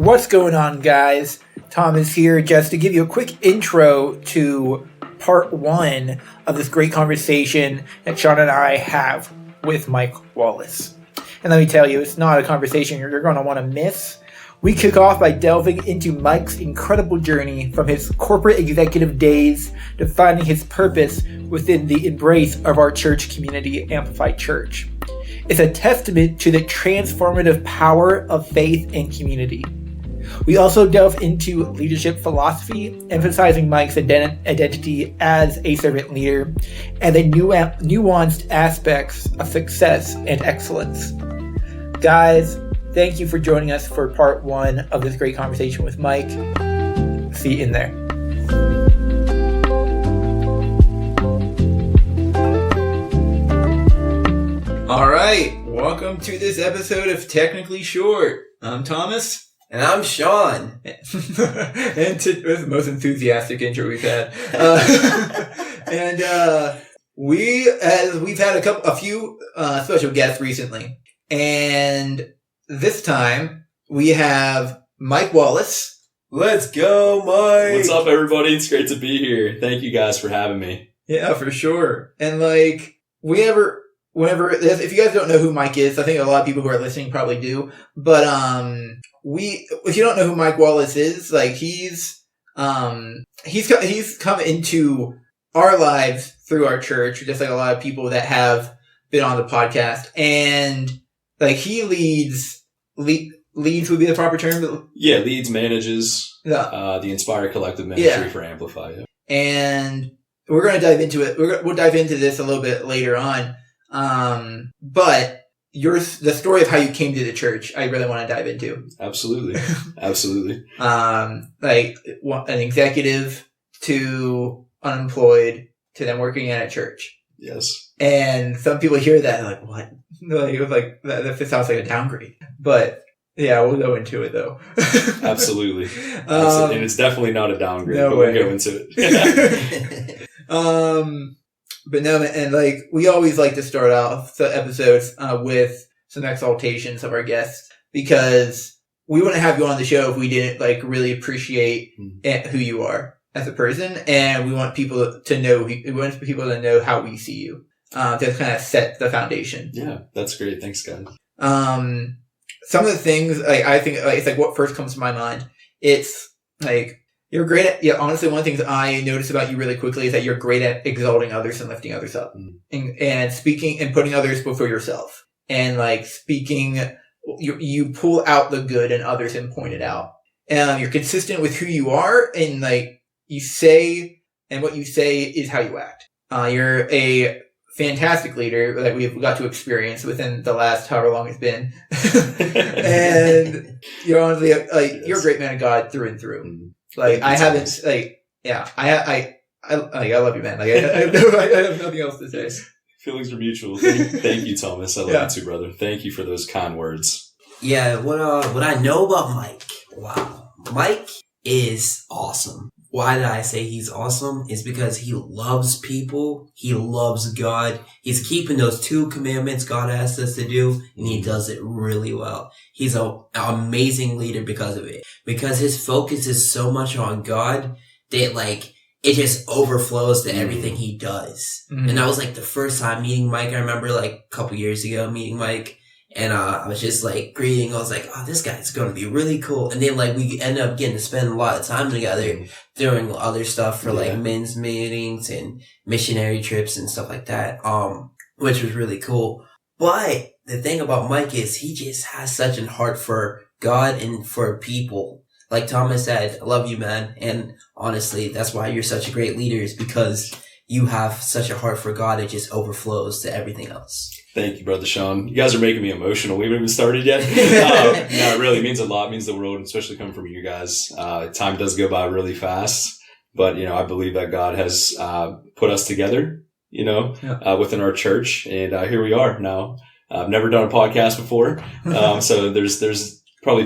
What's going on, guys? Thomas here, just to give you a quick intro to part one of this great conversation that Sean and I have with Mike Wallace. And let me tell you, it's not a conversation you're going to want to miss. We kick off by delving into Mike's incredible journey from his corporate executive days to finding his purpose within the embrace of our church community, Amplified Church. It's a testament to the transformative power of faith and community. We also delve into leadership philosophy, emphasizing Mike's identity as a servant leader and the nuanced aspects of success and excellence. Guys, thank you for joining us for part one of this great conversation with Mike. See you in there. All right, welcome to this episode of Technically Short. I'm Thomas. And I'm Sean. And this is the most enthusiastic intro we've had. We've had a few special guests recently. And this time we have Mike Wallace. Let's go, Mike. What's up, everybody? It's great to be here. Thank you guys for having me. Yeah, for sure. And if you guys don't know who Mike is, I think a lot of people who are listening probably do. But if you don't know who Mike Wallace is, he's come into our lives through our church, just like a lot of people that have been on the podcast, and he leads would be the proper term. Yeah, leads, manages the Inspire Collective Ministry for Amplify. Yeah. And we're going to dive into it. We'll dive into this a little bit later on. But the story of how you came to the church, I really want to dive into. Absolutely. Absolutely. An executive to unemployed to then working at a church. Yes. And some people hear that and like, what? That sounds like a downgrade. But yeah, we'll go into it though. Absolutely. And it's definitely not a downgrade, but we'll go into it. But no, and we always like to start off the episodes with some exaltations of our guests, because we wouldn't have you on the show if we didn't really appreciate who you are as a person, and we want people to know how we see you, to kind of set the foundation. Yeah, that's great. Thanks, guys. Some of the things I think it's what first comes to my mind. It's you're great at, honestly, one of the things I notice about you really quickly is that you're great at exalting others and lifting others up, and speaking and putting others before yourself. And speaking, you pull out the good in others and point it out. You're consistent with who you are, and you say, and what you say is how you act. You're a fantastic leader that we've got to experience within the last however long it's been. And you're honestly, you're a great man of God through and through. I love you, man. I have nothing else to say. Feelings are mutual. Thank you, Thomas. I love you too, brother. Thank you for those kind words. Yeah, what I know about Mike. Wow. Mike is awesome. Why did I say he's awesome? It's because he loves people. He loves God. He's keeping those 2 commandments God asked us to do, and he does it really well. He's an amazing leader because of it. Because his focus is so much on God that it just overflows to everything he does. Mm-hmm. And that was the first time meeting Mike. I remember a couple years ago meeting Mike. And, I was just greeting. I was oh, this guy's going to be really cool. And then we ended up getting to spend a lot of time together doing other stuff for men's meetings and missionary trips and stuff like that. Which was really cool. But the thing about Mike is he just has such a heart for God and for people. Like Thomas said, I love you, man. And honestly, that's why you're such a great leader, is because you have such a heart for God. It just overflows to everything else. Thank you, Brother Sean. You guys are making me emotional. We haven't even started yet. It really means a lot. It means the world, especially coming from you guys. Time does go by really fast. But, I believe that God has put us together, within our church. And here we are now. I've never done a podcast before. So there's probably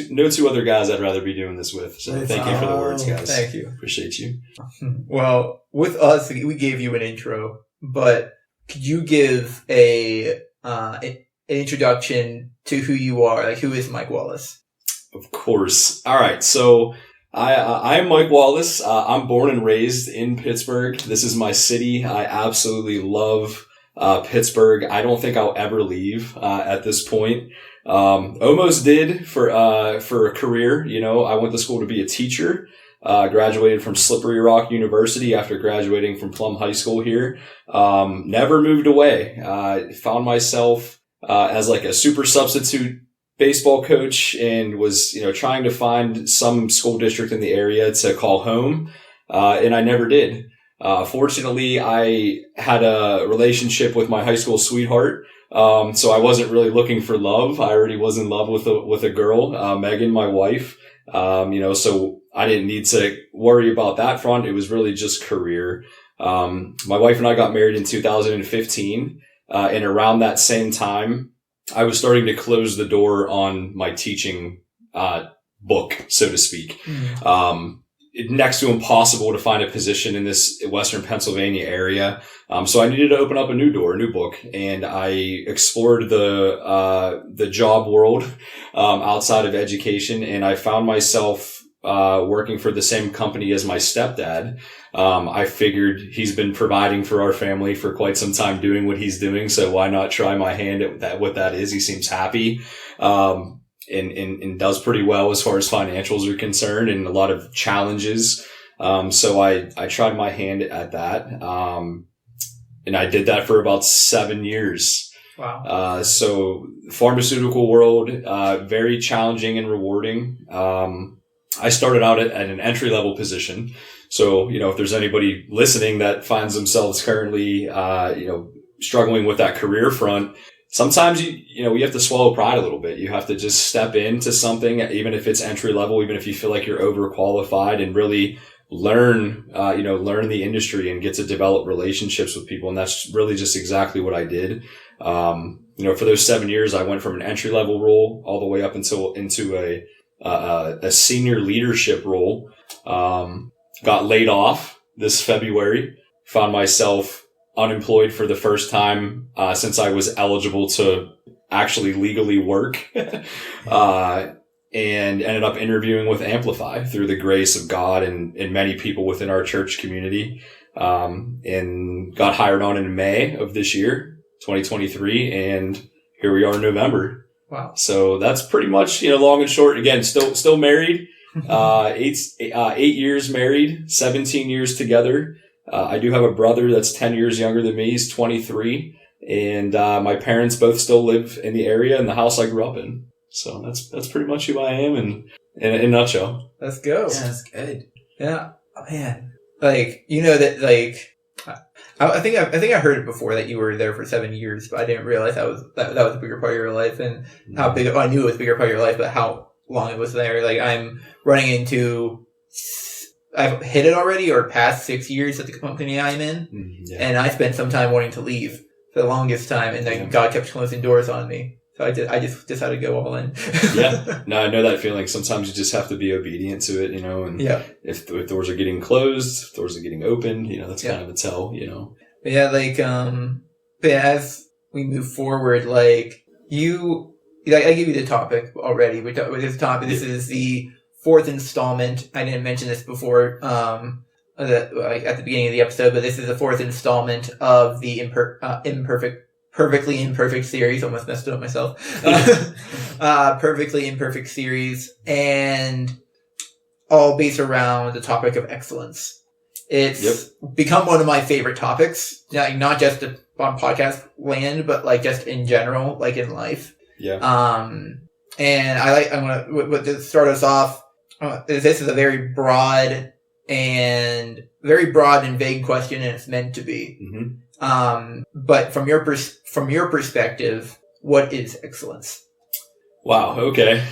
no two other guys I'd rather be doing this with. So thank you for the words, guys. Thank you. Appreciate you. Well, with us, we gave you an intro, but could you give an introduction to who you are? Who is Mike Wallace? Of course. All right. So I'm Mike Wallace. I'm born and raised in Pittsburgh. This is my city. I absolutely love Pittsburgh. I don't think I'll ever leave at this point. Almost did for a career. You know, I went to school to be a teacher. Graduated from Slippery Rock University after graduating from Plum High School here. Never moved away. Found myself as like a super substitute baseball coach and was, you know, trying to find some school district in the area to call home. And I never did. Fortunately, I had a relationship with my high school sweetheart. So I wasn't really looking for love. I already was in love with a girl, Megan, my wife. You know, so I didn't need to worry about that front. It was really just career. My wife and I got married in 2015. And around that same time, I was starting to close the door on my teaching, book, so to speak. Next to impossible to find a position in this Western Pennsylvania area. So I needed to open up a new book, and I explored the job world, outside of education, and I found myself, working for the same company as my stepdad. I figured he's been providing for our family for quite some time doing what he's doing. So why not try my hand at that, what that is? He seems happy. And does pretty well as far as financials are concerned and a lot of challenges. So I tried my hand at that. And I did that for about 7 years. Wow. So pharmaceutical world, very challenging and rewarding. I started out at an entry level position. So, you know, if there's anybody listening that finds themselves currently, struggling with that career front, sometimes you have to swallow pride a little bit. You have to just step into something, even if it's entry level, even if you feel like you're overqualified, and really learn the industry and get to develop relationships with people. And that's really just exactly what I did. For those 7 years, I went from an entry level role all the way up into a senior leadership role. Got laid off this February, found myself unemployed for the first time since I was eligible to actually legally work, and ended up interviewing with Amplify through the grace of God and many people within our church community, and got hired on in May of this year, 2023, and here we are in November. Wow. So that's pretty much, long and short. Again, still married, 8 years married, 17 years together. I do have a brother that's 10 years younger than me. He's 23. And, my parents both still live in the area in the house I grew up in. So that's pretty much who I am in a nutshell. Let's go. Yeah, that's good. Yeah. Oh, man. I think I heard it before that you were there for 7 years, but I didn't realize that was a bigger part of your life, and how big, I knew it was a bigger part of your life, but how long it was there. Like, I'm running into, I've hit it already or past 6 years at the company I'm in. Yeah. And I spent some time wanting to leave for the longest time, and then God kept closing doors on me. So I just decided to go all in. Yeah. No, I know that feeling. Sometimes you just have to be obedient to it, and if doors are getting closed, if doors are getting opened, that's kind of a tell, But yeah, as we move forward, I give you the topic already. With this topic, this is the fourth installment. I didn't mention this before, at the beginning of the episode, but this is the fourth installment of the Perfectly Imperfect series. Almost messed it up myself. Perfectly Imperfect series, and all based around the topic of excellence. It's become one of my favorite topics, not just on podcast land, but just in general, in life. Yeah. And I'm going to start us off. This is a very broad and vague question, and it's meant to be. Mm-hmm. But from your perspective, what is excellence? Wow. Okay.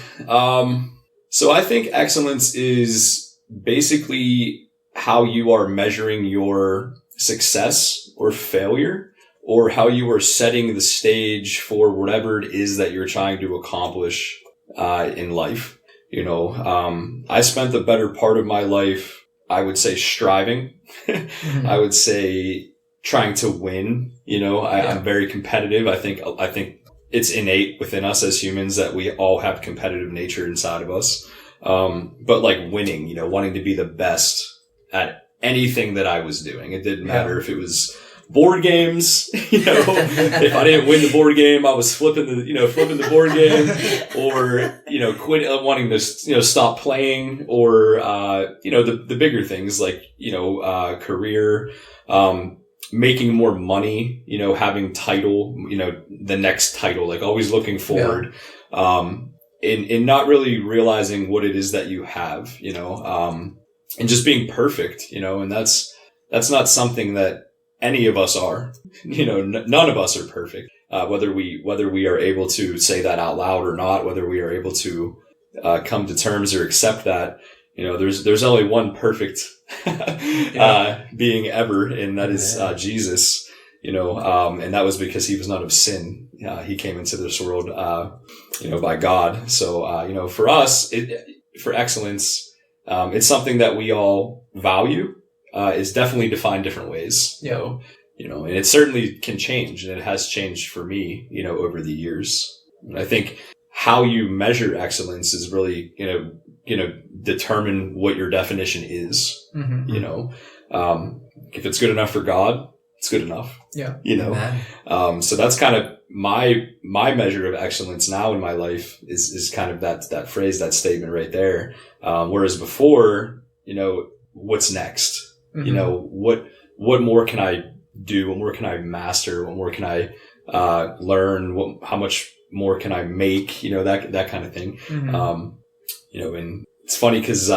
So I think excellence is basically how you are measuring your success or failure, or how you are setting the stage for whatever it is that you're trying to accomplish in life. I spent the better part of my life, I would say, striving. I would say trying to win. I'm very competitive. I think it's innate within us as humans that we all have competitive nature inside of us. But like winning, wanting to be the best at anything that I was doing. It didn't matter if it was board games, if I didn't win the board game, I was flipping the board game, or, quit wanting to, stop playing, or, the bigger things like, career, making more money, having title, the next title, like always looking forward, in not really realizing what it is that you have, and just being perfect, and that's not something that any of us are, none of us are perfect. Whether we are able to say that out loud or not, whether we are able to, come to terms or accept that, there's only one perfect, being ever, and that is, Jesus, and that was because he was not of sin. He came into this world, by God. So, for us, for excellence, it's something that we all value. Is definitely defined different ways. And it certainly can change, and it has changed for me, over the years. And I think how you measure excellence is really, determine what your definition is. If it's good enough for God, it's good enough. So that's kind of my measure of excellence now in my life is kind of that phrase, that statement right there. Whereas before, what's next? What more can I do? What more can I master? What more can I learn? How much more can I make? That kind of thing. And it's funny because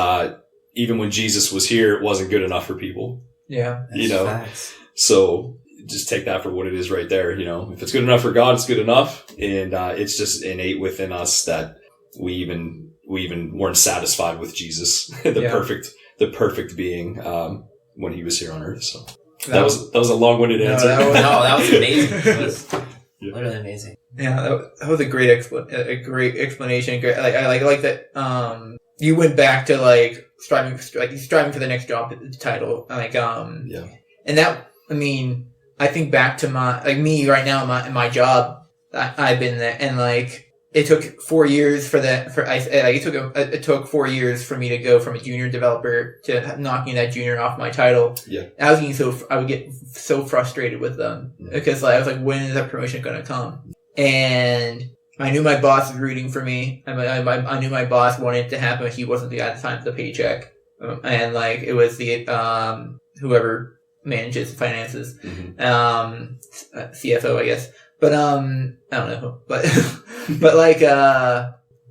even when Jesus was here, it wasn't good enough for people. Facts. So just take that for what it is right there. If it's good enough for God, it's good enough, and it's just innate within us that we even weren't satisfied with Jesus, the perfect being. When he was here on earth. So that was a long-winded answer. That was amazing. That was literally amazing. Yeah, that was a great explanation. Great, I like that. You went back to like striving for the next job title. And that, I think back to me right now in my job. I've been there, and it took 4 years it took 4 years for me to go from a junior developer to knocking that junior off my title. I would get so frustrated with them because I was like, when is that promotion going to come? And I knew my boss was rooting for me. I knew my boss wanted it to happen, but he wasn't the guy at the time for the paycheck. And it was the, whoever manages finances, CFO, I guess. But, I don't know, but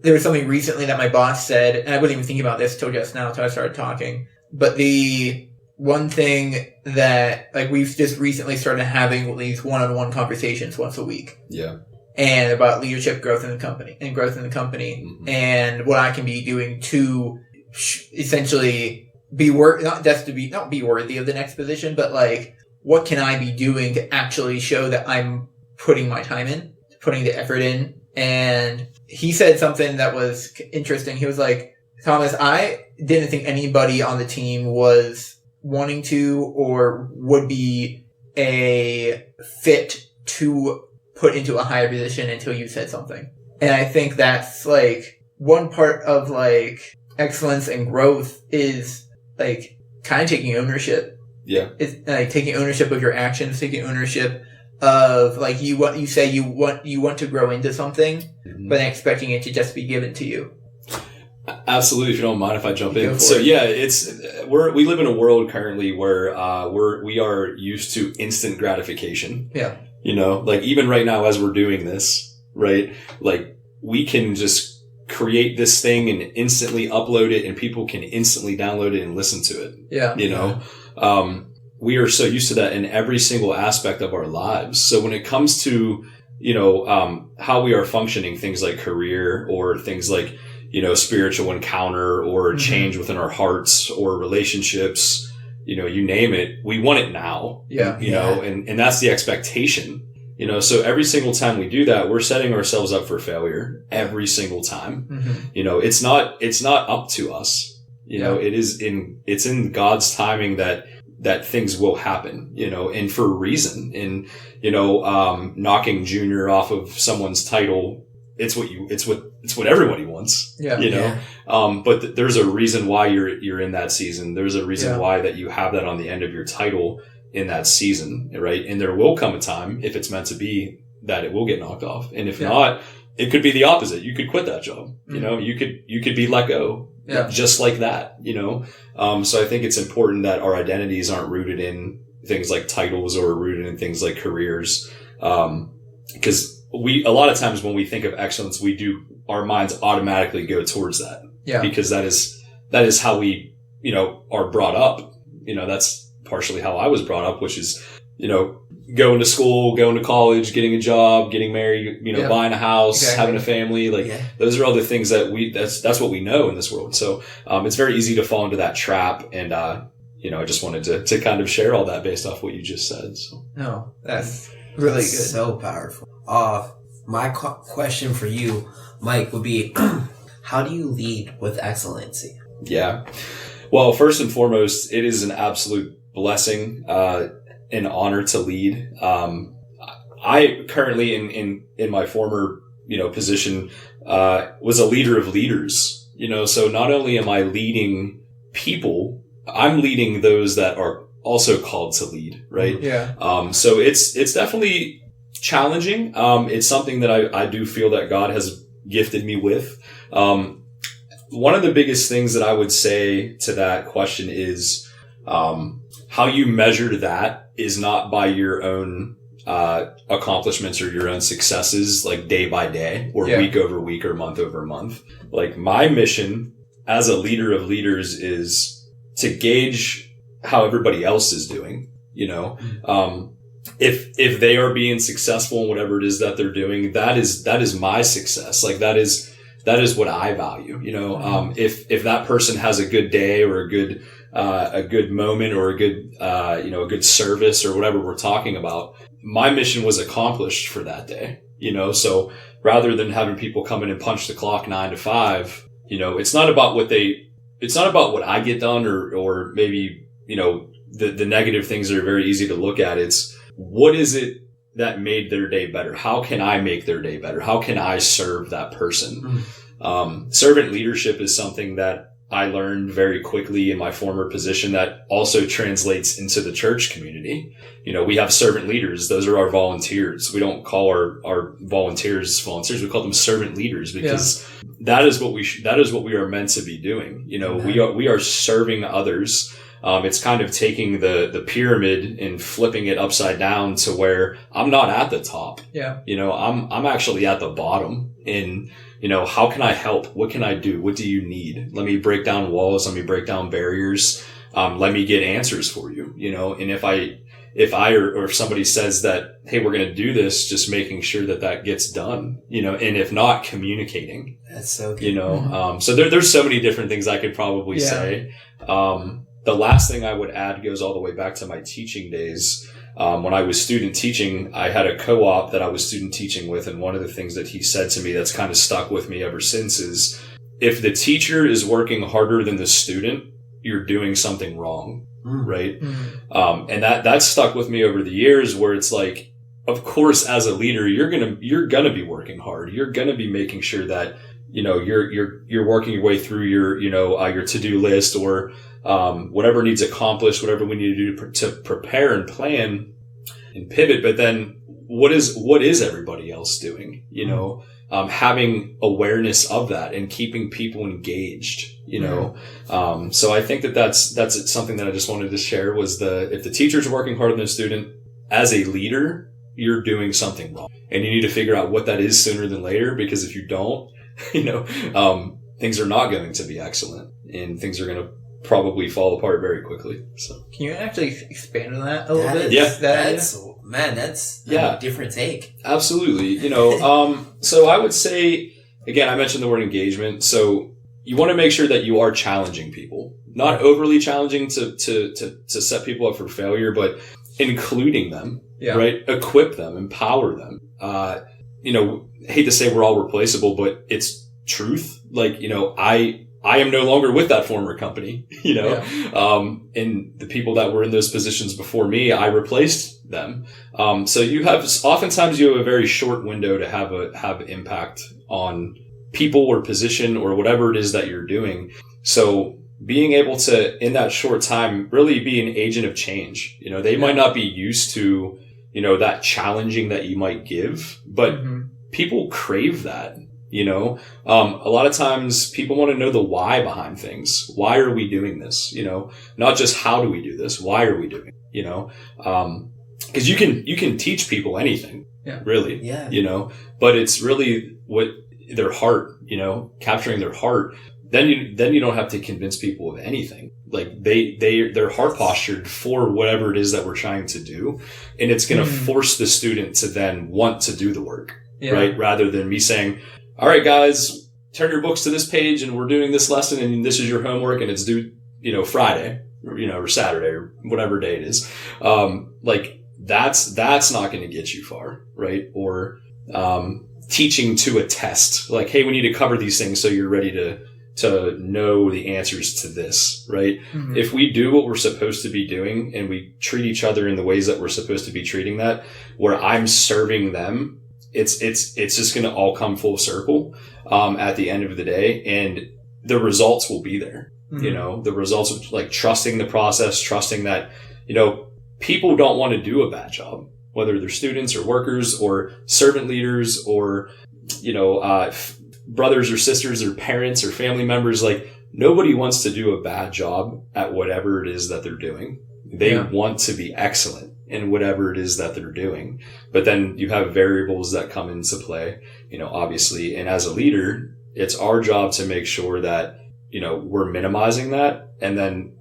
there was something recently that my boss said, and I wasn't even thinking about this till just now, till I started talking. But the one thing that, we've just recently started having these one-on-one conversations once a week. And about leadership growth in the company, and what I can be doing to essentially be not be worthy of the next position, but what can I be doing to actually show that I'm putting my time in, putting the effort in. And he said something that was interesting. He was like, Thomas, I didn't think anybody on the team was wanting to or would be a fit to put into a higher position until you said something. And I think that's one part of excellence and growth is kind of taking ownership. It's taking ownership of your actions, taking ownership of you want to grow into something, but expecting it to just be given to you. Absolutely. If you don't mind if I jump in. So we live in a world currently where we are used to instant gratification. Even right now as we're doing this, right? We can just create this thing and instantly upload it, and people can instantly download it and listen to it. We are so used to that in every single aspect of our lives. So when it comes to, how we are functioning, things like career or things like, spiritual encounter or change within our hearts or relationships, you name it, we want it now, and that's the expectation, so every single time we do that, we're setting ourselves up for failure every single time. It's not up to us, it's in God's timing that that things will happen, and for a reason. And, knocking Junior off of someone's title, it's what everybody wants, but there's a reason why you're in that season. There's a reason why that you have that on the end of your title in that season, right? And there will come a time, if it's meant to be, that it will get knocked off. And if not, it could be the opposite. You could quit that job. You could be let go just like that, So I think it's important that our identities aren't rooted in things like titles or rooted in things like careers. Because a lot of times when we think of excellence, our minds automatically go towards that. Yeah. Because that is how we, are brought up. That's partially how I was brought up, which is, going to school, going to college, getting a job, getting married, buying a house, having a family. Those are all the things that that's what we know in this world. So, it's very easy to fall into that trap. And, I just wanted to kind of share all that based off what you just said. So. No, that's really good. So powerful. My question for you, Mike, would be, how do you lead with excellency? Yeah. Well, first and foremost, it is an absolute blessing, an honor to lead. I currently in my former, position, was a leader of leaders, so not only am I leading people, I'm leading those that are also called to lead, right? Yeah. So it's definitely challenging. It's something that I do feel that God has gifted me with. One of the biggest things that I would say to that question is, how you measure that is not by your own accomplishments or your own successes, like day by day or week over week or month over month. Like my mission as a leader of leaders is to gauge how everybody else is doing, if they are being successful in whatever it is that they're doing, that is my success. Like that is what I value, if that person has a good day or a good moment or a good service or whatever we're talking about, my mission was accomplished for that day, so rather than having people come in and punch the clock 9 to 5, it's not about what I get done or maybe, the negative things that are very easy to look at. It's what is it that made their day better? How can I make their day better? How can I serve that person? Servant leadership is something that I learned very quickly in my former position that also translates into the church community. We have servant leaders. Those are our volunteers. We don't call our volunteers. We call them servant leaders because that is what we are meant to be doing. We are serving others. It's kind of taking the pyramid and flipping it upside down to where I'm not at the top. Yeah. I'm actually at the bottom in, how can I help? What can I do? What do you need? Let me break down walls. Let me break down barriers. Let me get answers for you, and if if somebody says that, hey, we're going to do this, just making sure that gets done, and if not, communicating. That's so good. So there's so many different things I could probably say. The last thing I would add goes all the way back to my teaching days. When I was student teaching, I had a co-op that I was student teaching with. And one of the things that he said to me that's kind of stuck with me ever since is, if the teacher is working harder than the student, you're doing something wrong. Right. And that stuck with me over the years, where it's like, of course, as a leader, you're going to be working hard. You're going to be making sure that, you're working your way through your to-do list or, whatever needs accomplished, whatever we need to do to prepare and plan and pivot. But then what is everybody else doing? Having awareness of that and keeping people engaged, So I think that's something that I just wanted to share was if the teacher's working harder than the student, as a leader, you're doing something wrong and you need to figure out what that is sooner than later, because if you don't, things are not going to be excellent and things are going to probably fall apart very quickly. So can you actually expand on that a little bit? Yeah, that's a different take. Absolutely. So I would say, again, I mentioned the word engagement. So you want to make sure that you are challenging people, not overly challenging to set people up for failure, but including them, right? Equip them, empower them. Hate to say we're all replaceable, but it's truth. Like, I am no longer with that former company, and the people that were in those positions before me, I replaced them. So oftentimes you have a very short window to have impact on people or position or whatever it is that you're doing. So being able to, in that short time, really be an agent of change. They might not be used to, that challenging that you might give, but people crave that. A lot of times people want to know the why behind things. Why are we doing this? Not just how do we do this? Why are we doing it? Cause you can teach people anything, really, but it's really what their heart, capturing their heart. Then you don't have to convince people of anything. Like they're heart postured for whatever it is that we're trying to do. And it's going to force the student to then want to do the work, right? Rather than me saying, all right, guys, turn your books to this page and we're doing this lesson and this is your homework and it's due, Friday or Saturday or whatever day it is. That's not going to get you far, right? Or, teaching to a test, like, hey, we need to cover these things so you're ready to know the answers to this, right? If we do what we're supposed to be doing and we treat each other in the ways that we're supposed to be treating that, where I'm serving them, it's just going to all come full circle, at the end of the day, and the results will be there. The results of like trusting the process, trusting that, people don't want to do a bad job, whether they're students or workers or servant leaders or, brothers or sisters or parents or family members. Like nobody wants to do a bad job at whatever it is that they're doing. They want to be excellent in whatever it is that they're doing. But then you have variables that come into play, obviously. And as a leader, it's our job to make sure that, we're minimizing that and then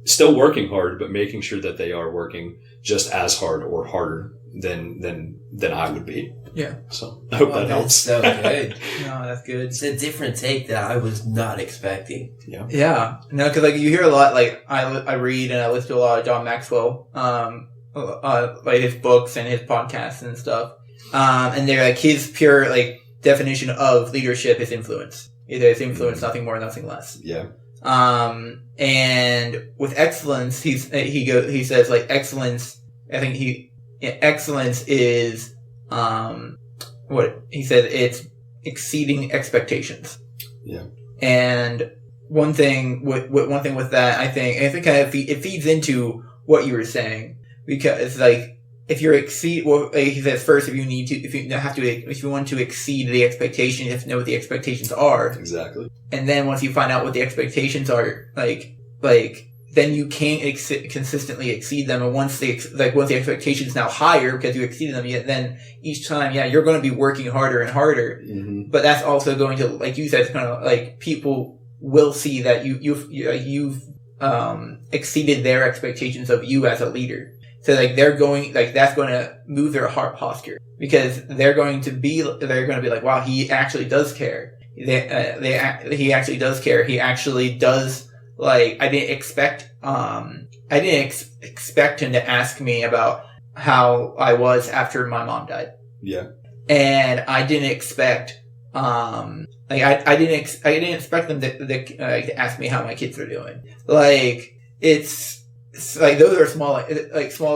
still working hard, but making sure that they are working just as hard or harder than I would be. Yeah. So I hope that helps. That's so good. No, that's good. It's a different take that I was not expecting. Yeah. Yeah. No, cause like you hear a lot, like I read and I listen to a lot of John Maxwell, like his books and his podcasts and stuff. And they're like his pure like definition of leadership is influence. It's influence, nothing more, nothing less. Yeah. And with excellence, he says like excellence, excellence is, what he said, it's exceeding expectations. Yeah. And one thing with that, I think it feeds into what you were saying, because like, if you're he says first, if you want to exceed the expectation, you have to know what the expectations are. Exactly. And then once you find out what the expectations are, like then you can't consistently exceed them. And once the expectation is now higher because you exceeded them, then each time, you're going to be working harder and harder. Mm-hmm. But that's also going to, like you said, it's kind of like people will see that you've exceeded their expectations of you as a leader. So like that's going to move their heart posture, because they're going to be like, wow, he actually does care. He actually does care. He actually does. Like, I didn't expect him to ask me about how I was after my mom died. Yeah. And I didn't expect, I didn't expect them to ask me how my kids are doing. Like, it's like, those are small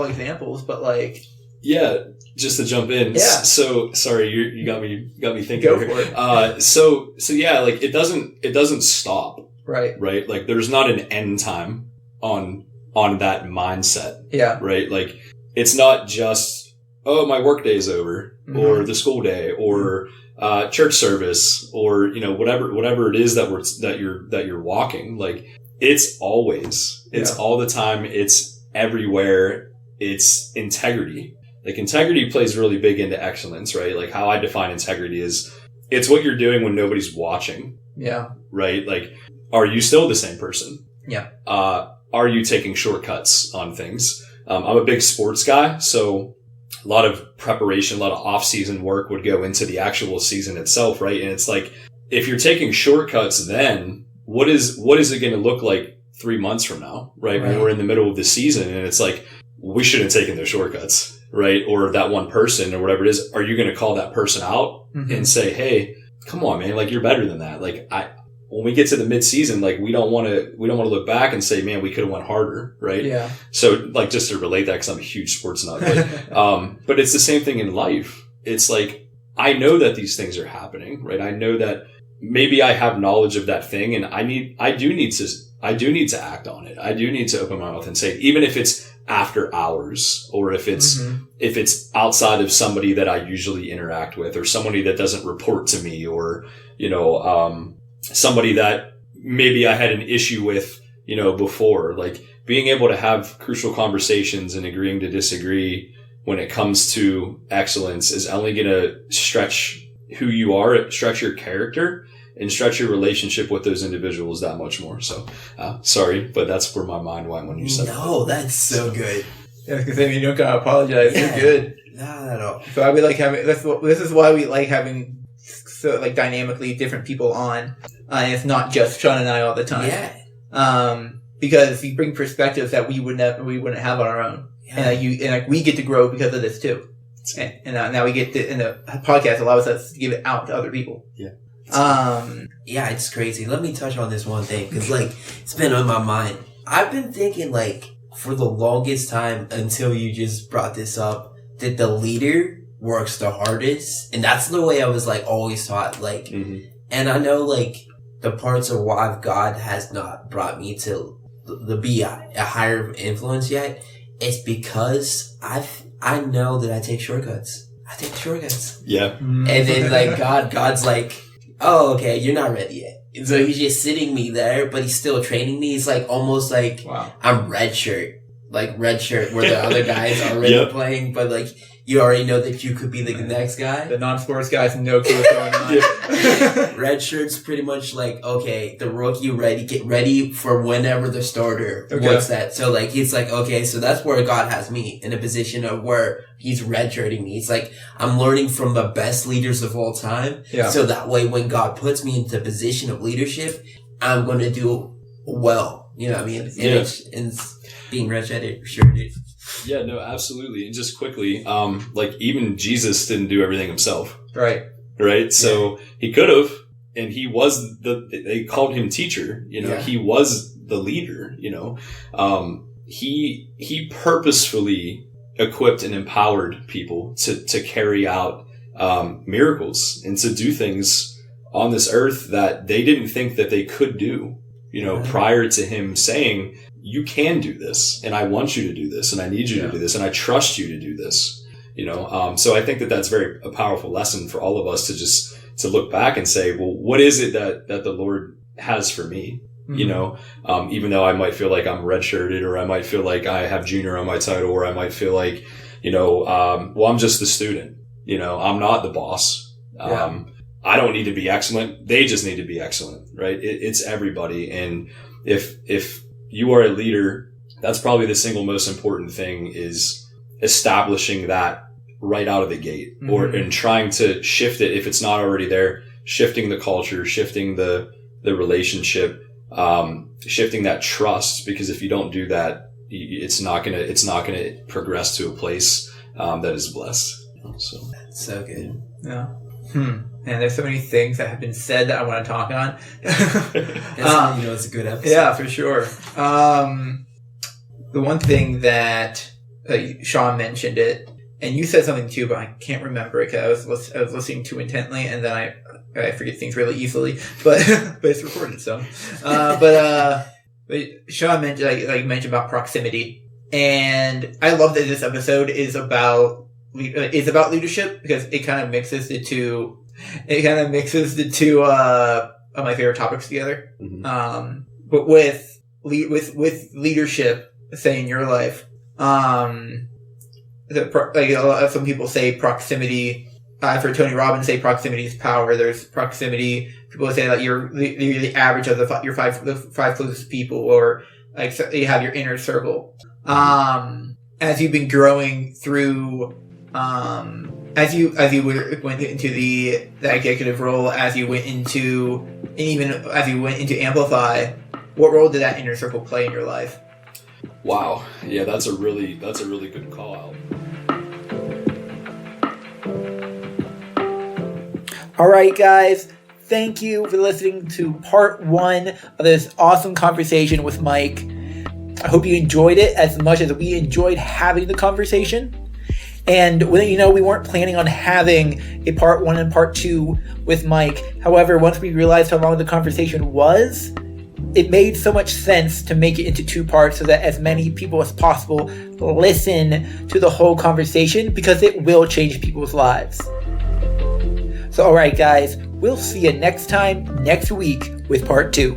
examples, but like. Yeah. Just to jump in. Yeah. So sorry, you got me thinking. Go for it. So yeah, like it doesn't stop. Right. Right. Like there's not an end time on that mindset. Yeah. Right. Like it's not just, oh, my work day is over, mm-hmm. or the school day, or church service, or whatever it is that you're walking. Like it's all the time. It's everywhere. It's integrity. Like integrity plays really big into excellence, right? Like how I define integrity is it's what you're doing when nobody's watching. Yeah. Right. Like, are you still the same person? Yeah. Are you taking shortcuts on things? I'm a big sports guy, so a lot of preparation, a lot of off-season work would go into the actual season itself, right? And it's like, if you're taking shortcuts, then what is it going to look like 3 months from now, right? When we're in the middle of the season, and it's like, we shouldn't have taken those shortcuts, right? Or that one person or whatever it is. Are you going to call that person out, mm-hmm. and say, hey, come on, man, like you're better than that. Like when we get to the mid-season, like we don't want to look back and say, man, we could have went harder, right? Yeah. So like just to relate that, because I'm a huge sports nut, but it's the same thing in life. It's like I know that these things are happening, right? I know that maybe I have knowledge of that thing, and I do need to act on it. I do need to open my mouth and say it, even if it's after hours, or if it's outside of somebody that I usually interact with, or somebody that doesn't report to me, or somebody that maybe I had an issue with, before. Like being able to have crucial conversations and agreeing to disagree when it comes to excellence is only going to stretch who you are, stretch your character, and stretch your relationship with those individuals that much more. So, sorry, but that's where my mind went when you said that. No, that's so good. Yeah, because you don't gotta apologize. Yeah. You're good. Not at all. So I would like having. This is why we like having so like dynamically different people on. And it's not just Sean and I all the time. Yeah. Because you bring perspectives that we wouldn't have on our own, Yeah. and we get to grow because of this too. And now we get to, and the podcast allows us to give it out to other people. Yeah. Yeah, it's crazy. Let me touch on this one thing, because it's been on my mind. I've been thinking for the longest time, until you just brought this up, that the leader works the hardest, and that's the way I was always taught. And I know the parts of why God has not brought me to be a higher influence yet. It's because I know that I take shortcuts. Yeah. And then God's like, oh, okay, you're not ready yet. And so he's just sitting me there, but he's still training me. It's almost like wow. I'm red shirt where the other guys are already playing, but you already know that you could be the next guy. The non-sports guys know what's going on. Red shirt's pretty much okay, the rookie get ready for whenever the starter wants that. So it's okay, so that's where God has me in a position of where he's redshirting me. It's I'm learning from the best leaders of all time. Yeah. So that way when God puts me into a position of leadership, I'm going to do well. You know what I mean? And it's being redshirted. Yeah, no, absolutely. And just quickly, even Jesus didn't do everything himself. Right. So he could have, and he was they called him teacher, he was the leader, he purposefully equipped and empowered people to carry out, miracles and to do things on this earth that they didn't think that they could do, prior to him saying, you can do this, and I want you to do this, and I need you to do this, and I trust you to do this. So I think that that's a powerful lesson for all of us to look back and say, well, what is it that the Lord has for me? Mm-hmm. Even though I might feel like I'm redshirted, or I might feel like I have junior on my title, or I might feel like, well, I'm just the student, I'm not the boss. I don't need to be excellent. They just need to be excellent, right? It's everybody. And if you are a leader, that's probably the single most important thing, is establishing that right out of the gate, and trying to shift it if it's not already there, shifting the culture, shifting the relationship, shifting that trust, because if you don't do that, it's not gonna progress to a place that is blessed. So that's so good. Yeah. And there's so many things that have been said that I want to talk on. It's a good episode. Yeah, for sure. The one thing that Sean mentioned it, and you said something too, but I can't remember it because I was listening too intently, and then I forget things really easily. But it's recorded, so. But Sean mentioned about proximity, and I love that this episode is about leadership, because it kind of mixes the two. It kind of mixes the two of my favorite topics together. Mm-hmm. But with leadership, say in your life, some people say proximity. I've heard Tony Robbins say proximity is power. There's proximity. People say that you're the average of your five closest people, or you have your inner circle. As you've been growing through, as you went into the executive role, as you went into, and even as you went into Amplify, what role did that inner circle play in your life? Wow. Yeah, that's a really good call out. All right, guys. thank you for listening to part 1 of this awesome conversation with Mike. I hope you enjoyed it as much as we enjoyed having the conversation. And we weren't planning on having a part 1 and part 2 with Mike. However, once we realized how long the conversation was, it made so much sense to make it into 2 parts so that as many people as possible listen to the whole conversation, because it will change people's lives. So, alright guys, we'll see you next time, next week, with part 2.